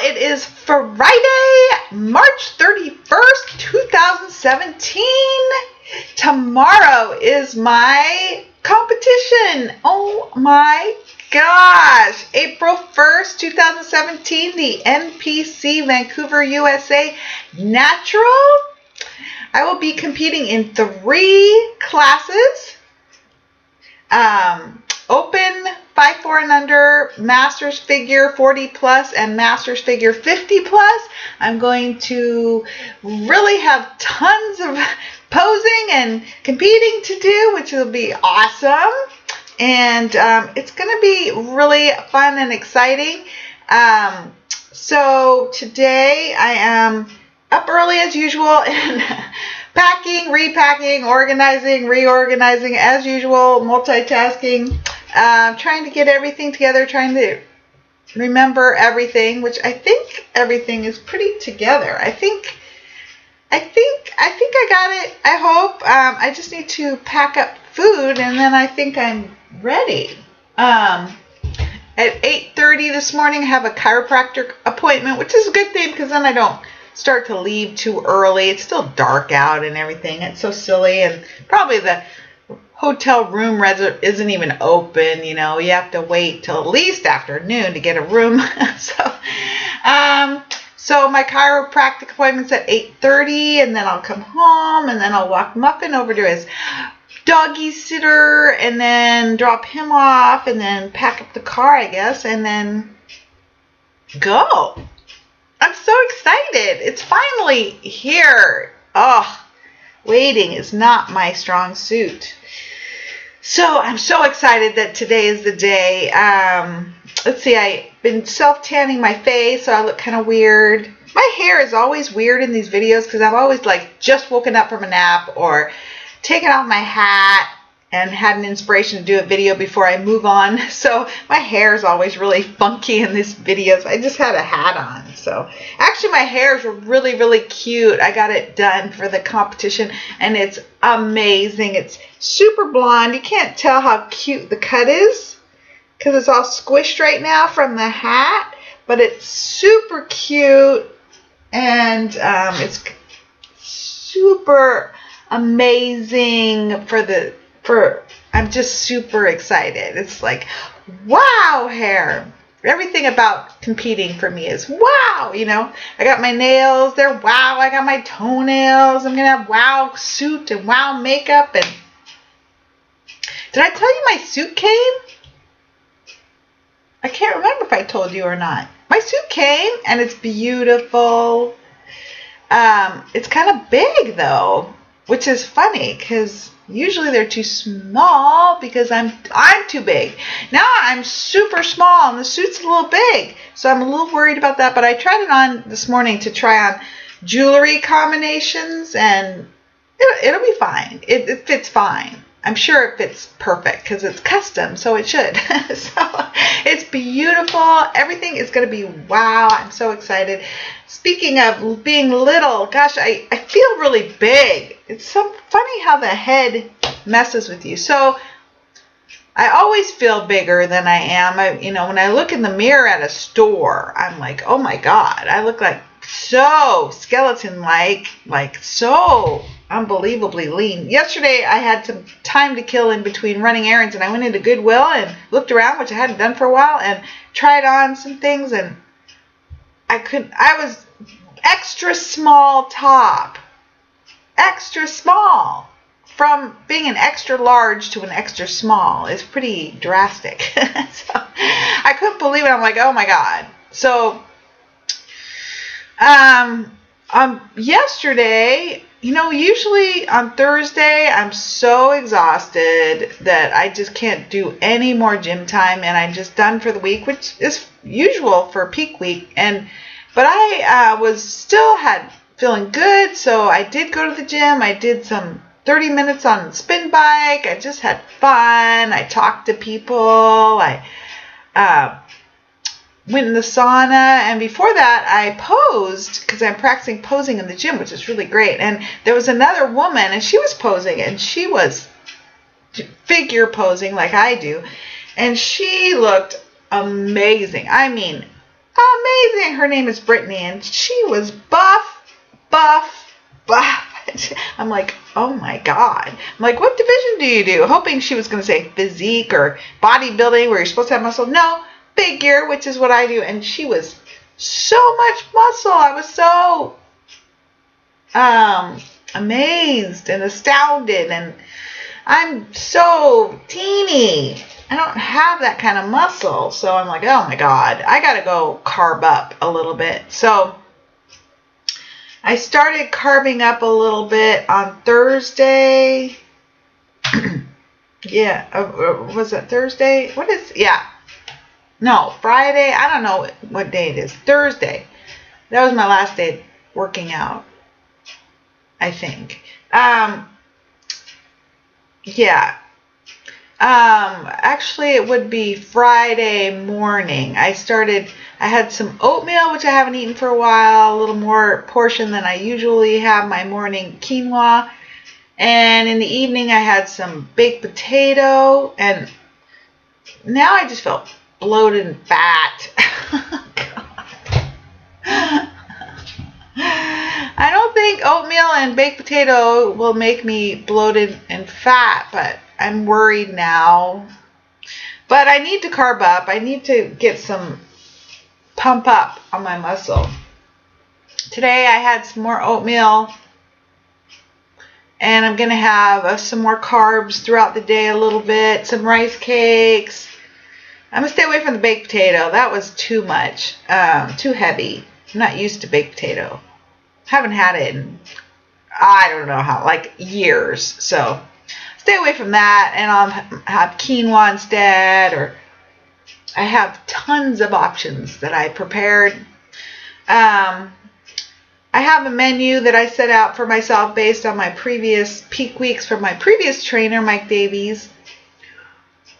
it is Friday, March 31st, 2017. Tomorrow is my competition. Oh my gosh. April 1st, 2017, the NPC Vancouver, USA Natural. I will be competing in 3 classes. Open 5'4" and under, Masters Figure 40 plus, and Masters Figure 50 plus. I'm going to really have tons of posing and competing to do, which will be awesome. And it's going to be really fun and exciting. So today I am up early as usual and packing, repacking, organizing, reorganizing as usual, multitasking, trying to get everything together, trying to remember everything, which I think everything is pretty together. I think I got it. I hope. I just need to pack up food and then I think I'm ready. At 8:30 this morning, I have a chiropractor appointment, which is a good thing because then I don't start to leave too early. It's still dark out and everything. It's so silly, and probably the hotel room isn't even open. You know, you have to wait till at least afternoon to get a room. So my chiropractic appointment's at 8:30, and then I'll come home, and then I'll walk Muffin over to his doggy sitter, and then drop him off, and then pack up the car, I guess, and then go. I'm so excited. It's finally here. Oh, waiting is not my strong suit. So I'm so excited that today is the day. Let's see, I've been self-tanning my face, so I look kind of weird. My hair is always weird in these videos because I've always like just woken up from a nap or taken off my hat and had an inspiration to do a video before I move on. So my hair is always really funky in these videos. I just had a hat on. So actually my hairs were really, really cute. I got it done for the competition and it's amazing. It's super blonde. You can't tell how cute the cut is because it's all squished right now from the hat, but it's super cute and it's super amazing I'm just super excited. It's like, wow, hair. Everything about competing for me is wow, you know. I got my nails, they're wow. I got my toenails. I'm going to have wow suit and wow makeup. And did I tell you my suit came? I can't remember if I told you or not. My suit came and it's beautiful. It's kind of big though, which is funny because usually they're too small because I'm too big. Now I'm super small and the suit's a little big. So I'm a little worried about that. But I tried it on this morning to try on jewelry combinations and it'll be fine. It fits fine. I'm sure it fits perfect because it's custom, so it should. So it's beautiful. Everything is going to be wow. I'm so excited. Speaking of being little, gosh, I feel really big. It's so funny how the head messes with you. So I always feel bigger than I am. When I look in the mirror at a store, I'm like, oh my God, I look like so skeleton-like, like so unbelievably lean. Yesterday, I had some time to kill in between running errands, and I went into Goodwill and looked around, which I hadn't done for a while, and tried on some things, and I was extra small top. Extra small. From being an extra large to an extra small is pretty drastic. So I couldn't believe it. I'm like, oh my God. So yesterday, usually on Thursday, I'm so exhausted that I just can't do any more gym time and I'm just done for the week, which is usual for peak week. But I was still feeling good. So I did go to the gym. I did some 30 minutes on the spin bike. I just had fun. I talked to people. I went in the sauna, and before that I posed because I'm practicing posing in the gym, which is really great. And there was another woman and she was posing and she was figure posing like I do, and she looked amazing. I mean, amazing. Her name is Brittany, and she was buff, buff, buff. I'm like, oh my God. I'm like, what division do you do? Hoping she was going to say physique or bodybuilding where you're supposed to have muscle. No, figure, which is what I do. And she was so much muscle. I was so amazed and astounded, and I'm so teeny. I don't have that kind of muscle. So I'm like, oh my God, I got to go carb up a little bit. So I started carbing up a little bit on Thursday. Yeah. Was it Thursday? No, Friday. I don't know what day it is. Thursday. That was my last day working out, I think. Yeah. Actually, it would be Friday morning. I had some oatmeal, which I haven't eaten for a while, a little more portion than I usually have my morning quinoa. And in the evening, I had some baked potato. And now I just felt bloated and fat. I don't think oatmeal and baked potato will make me bloated and fat, but I'm worried now. But I need to carb up. I need to get some pump up on my muscle. Today I had some more oatmeal, and I'm going to have some more carbs throughout the day a little bit, some rice cakes. I'm going to stay away from the baked potato. That was too much, too heavy. I'm not used to baked potato. Haven't had it in, I don't know how, like years. So stay away from that, and I'll have quinoa instead, or I have tons of options that I prepared. I have a menu that I set out for myself based on my previous peak weeks from my previous trainer, Mike Davies.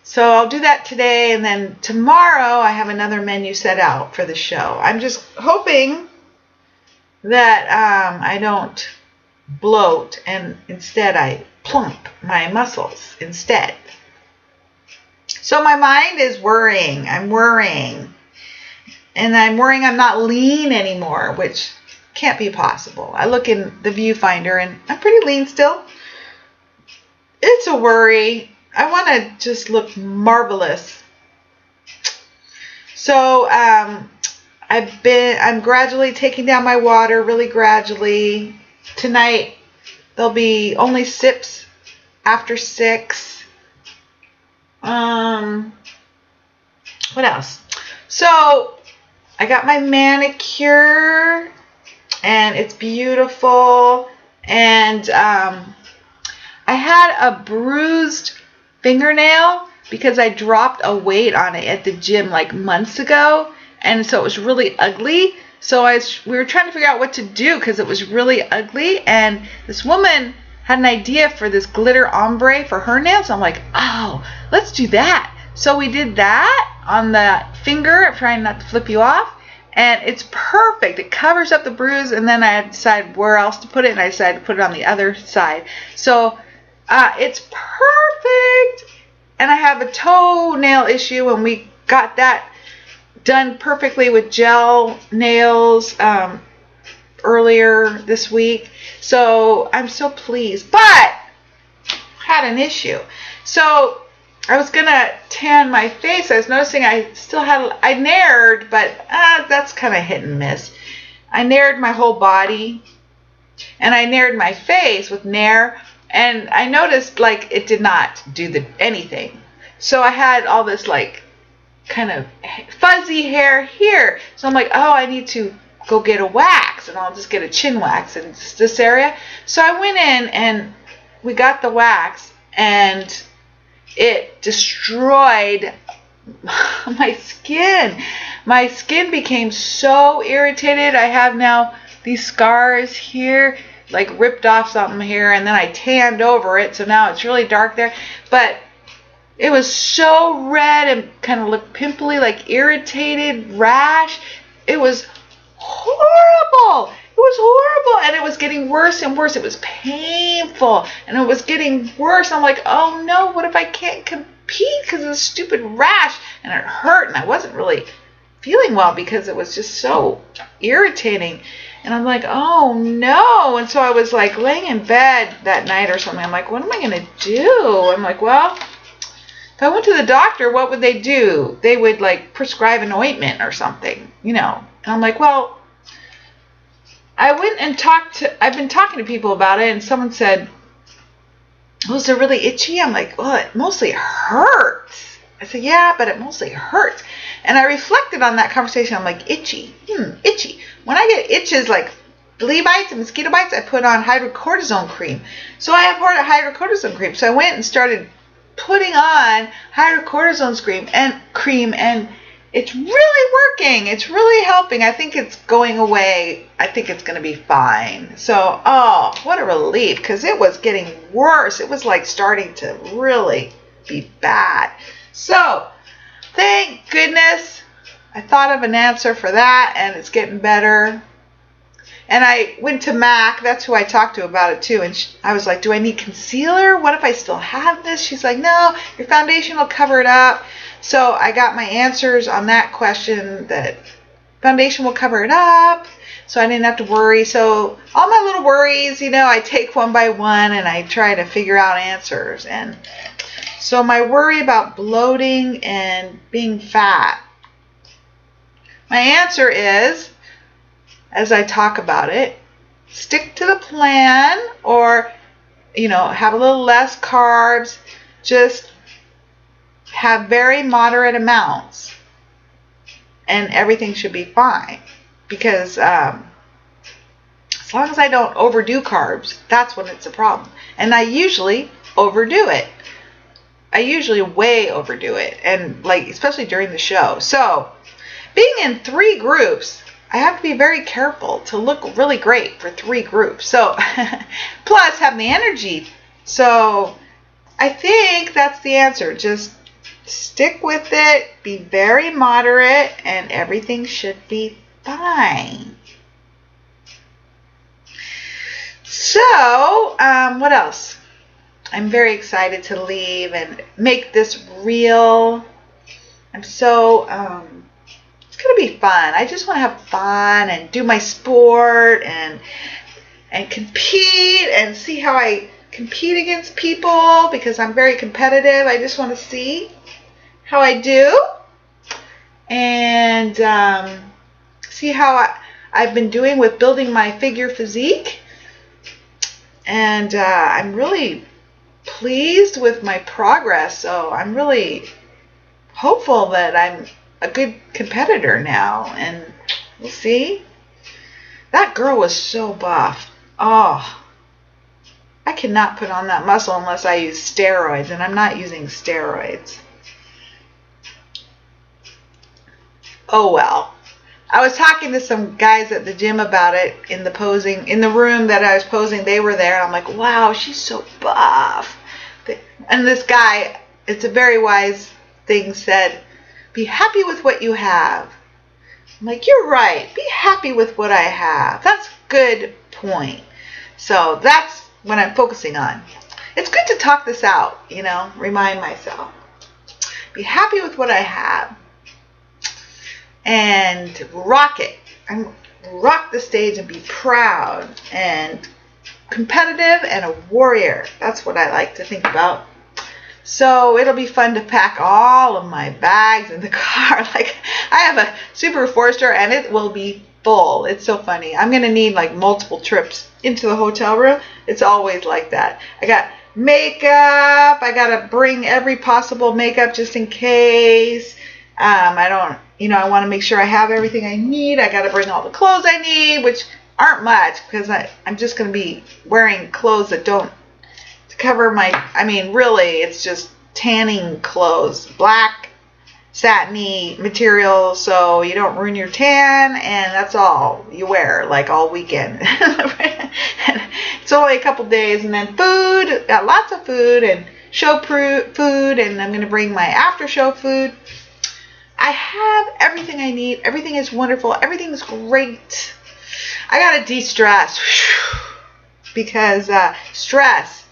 So I'll do that today, and then tomorrow I have another menu set out for the show. I'm just hoping that I don't bloat, and instead I plump my muscles instead. So my mind is worrying. I'm worrying. And I'm worrying I'm not lean anymore, which can't be possible. I look in the viewfinder and I'm pretty lean still. It's a worry. I want to just look marvelous. So I'm gradually taking down my water, really gradually. Tonight there'll be only sips after 6. What else? So I got my manicure, and it's beautiful. And I had a bruised fingernail because I dropped a weight on it at the gym like months ago, and so it was really ugly. So we were trying to figure out what to do because it was really ugly, and this woman had an idea for this glitter ombre for her nails. I'm like, oh, let's do that. So we did that on the finger, trying not to flip you off, and it's perfect. It covers up the bruise, and then I decided where else to put it, and I decided to put it on the other side. So it's perfect. And I have a toenail issue, and we got that done perfectly with gel nails earlier this week. So I'm so pleased, but had an issue. So I was going to tan my face. I was noticing I nared, but that's kind of hit and miss. I nared my whole body, and I nared my face with Nair, and I noticed like it did not do anything. So I had all this like kind of fuzzy hair here. So I'm like, oh, I need to go get a wax, and I'll just get a chin wax in this area. So I went in and we got the wax, and it destroyed my skin. My skin became so irritated. I have now these scars here, like ripped off something here, and then I tanned over it, so now it's really dark there. But it was so red and kind of looked pimply, like irritated rash. It was horrible. It was horrible, and it was getting worse and worse. It was painful, and it was getting worse. I'm like, oh no, what if I can't compete because of this stupid rash? And it hurt, and I wasn't really feeling well because it was just so irritating. And I'm like, oh no. And so I was like laying in bed that night or something. I'm like, what am I going to do? I'm like, well, if I went to the doctor, what would they do? They would like prescribe an ointment or something, you know. And I'm like, well, I went and I've been talking to people about it, and someone said, was it really itchy? I'm like, well, it mostly hurts. I said, yeah, but it mostly hurts. And I reflected on that conversation. I'm like, itchy. Itchy. When I get itches like flea bites and mosquito bites, I put on hydrocortisone cream. So I have hydrocortisone cream. So I went and started putting on hydrocortisone cream, and it's really working. It's really helping. I think it's going away. I think it's going to be fine. So, oh, what a relief, because it was getting worse. It was like starting to really be bad. So, thank goodness I thought of an answer for that, and it's getting better. And I went to Mac, that's who I talked to about it too, and I was like, do I need concealer? What if I still have this? She's like, no, your foundation will cover it up. So I got my answers on that question, that foundation will cover it up, so I didn't have to worry. So all my little worries, you know, I take one by one and I try to figure out answers. And so my worry about bloating and being fat, my answer is, as I talk about it, stick to the plan, or, you know, have a little less carbs, just have very moderate amounts, and everything should be fine. Because as long as I don't overdo carbs, that's when it's a problem. And I usually overdo it. I usually way overdo it, and like especially during the show. So being in 3 groups, I have to be very careful to look really great for 3 groups. So plus have the energy. So I think that's the answer. Just stick with it, be very moderate, and everything should be fine. So, what else? I'm very excited to leave and make this real. I'm so, it's going to be fun. I just want to have fun and do my sport and compete and see how I compete against people, because I'm very competitive. I just want to see how I do, and see how I've been doing with building my figure physique. And I'm really pleased with my progress, so I'm really hopeful that I'm a good competitor now, and we'll see. That girl was so buff. Oh, I cannot put on that muscle unless I use steroids, and I'm not using steroids. Oh well. I was talking to some guys at the gym about it in the posing, in the room that I was posing. They were there, and I'm like, wow, she's so buff. And this guy, it's a very wise thing, said, be happy with what you have. I'm like, you're right. Be happy with what I have. That's a good point. So that's what I'm focusing on. It's good to talk this out, you know, remind myself. Be happy with what I have. And rock it. And rock the stage and be proud and competitive and a warrior. That's what I like to think about. So it'll be fun to pack all of my bags in the car. Like, I have a Subaru Forester and it will be full. It's so funny. I'm going to need like multiple trips into the hotel room. It's always like that. I got makeup. I got to bring every possible makeup just in case. I want to make sure I have everything I need. I got to bring all the clothes I need, which aren't much, because I'm just going to be wearing clothes that don't cover my, really, it's just tanning clothes, black satiny material, so you don't ruin your tan, and that's all you wear, like all weekend. It's only a couple days, and then food, got lots of food, and show food, and I'm going to bring my after show food. I have everything I need. Everything is wonderful. Everything is great. I got to de-stress because stress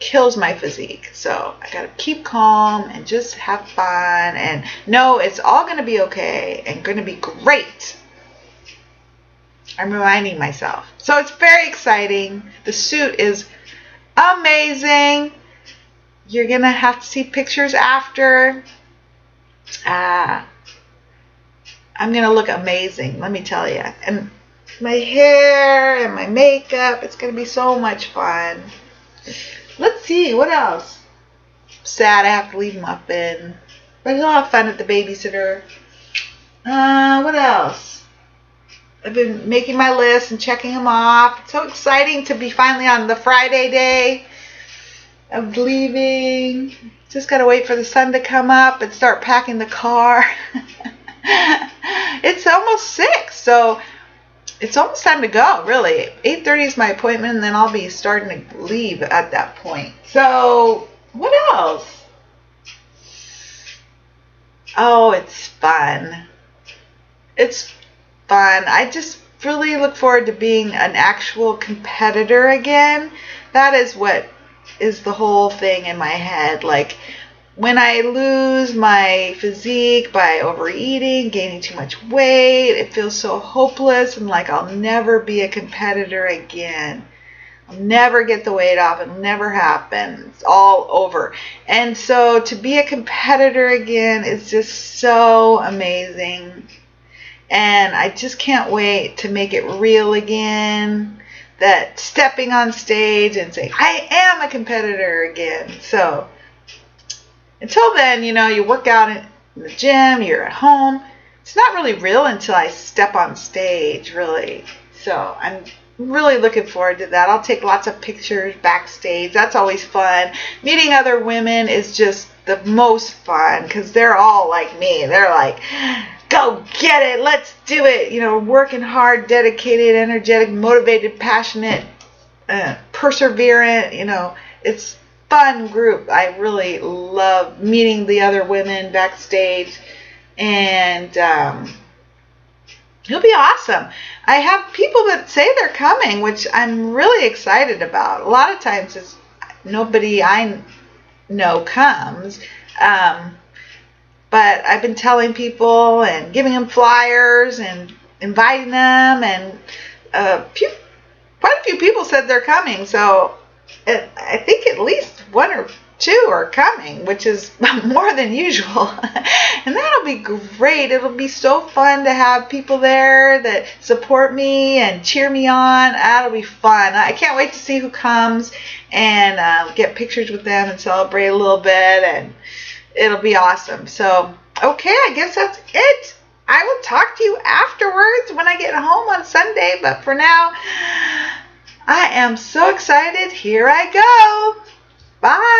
kills my physique. So I got to keep calm and just have fun and know it's all going to be okay and going to be great. I'm reminding myself. So it's very exciting. The suit is amazing. You're going to have to see pictures after. I'm going to look amazing, let me tell you. And my hair and my makeup, it's going to be so much fun. Let's see, what else? Sad I have to leave him up in. But he'll have fun at the babysitter. What else? I've been making my list and checking them off. It's so exciting to be finally on the Friday day of leaving. Just got to wait for the sun to come up and start packing the car. It's almost 6, so it's almost time to go, really. 8:30 is my appointment, and then I'll be starting to leave at that point. So, what else? Oh, it's fun. It's fun. I just really look forward to being an actual competitor again. That is what is the whole thing in my head. Like, when I lose my physique by overeating, gaining too much weight, it feels so hopeless and like I'll never be a competitor again. I'll never get the weight off. It'll never happen. It's all over. And so to be a competitor again is just so amazing. And I just can't wait to make it real again. That stepping on stage and saying, I am a competitor again. So until then, you work out in the gym, you're at home. It's not really real until I step on stage, really. So I'm really looking forward to that. I'll take lots of pictures backstage. That's always fun. Meeting other women is just the most fun because they're all like me. They're like, go get it. Let's do it. Working hard, dedicated, energetic, motivated, passionate, perseverant. It's fun group. I really love meeting the other women backstage, and it'll be awesome. I have people that say they're coming, which I'm really excited about. A lot of times it's nobody I know comes, but I've been telling people and giving them flyers and inviting them, and quite a few people said they're coming, so I think at least 1 or 2 are coming, which is more than usual. And that'll be great. It'll be so fun to have people there that support me and cheer me on. That'll be fun. I can't wait to see who comes and get pictures with them and celebrate a little bit, and it'll be awesome. So, okay, I guess that's it. I will talk to you afterwards when I get home on Sunday, but for now, I am so excited. Here I go. Bye.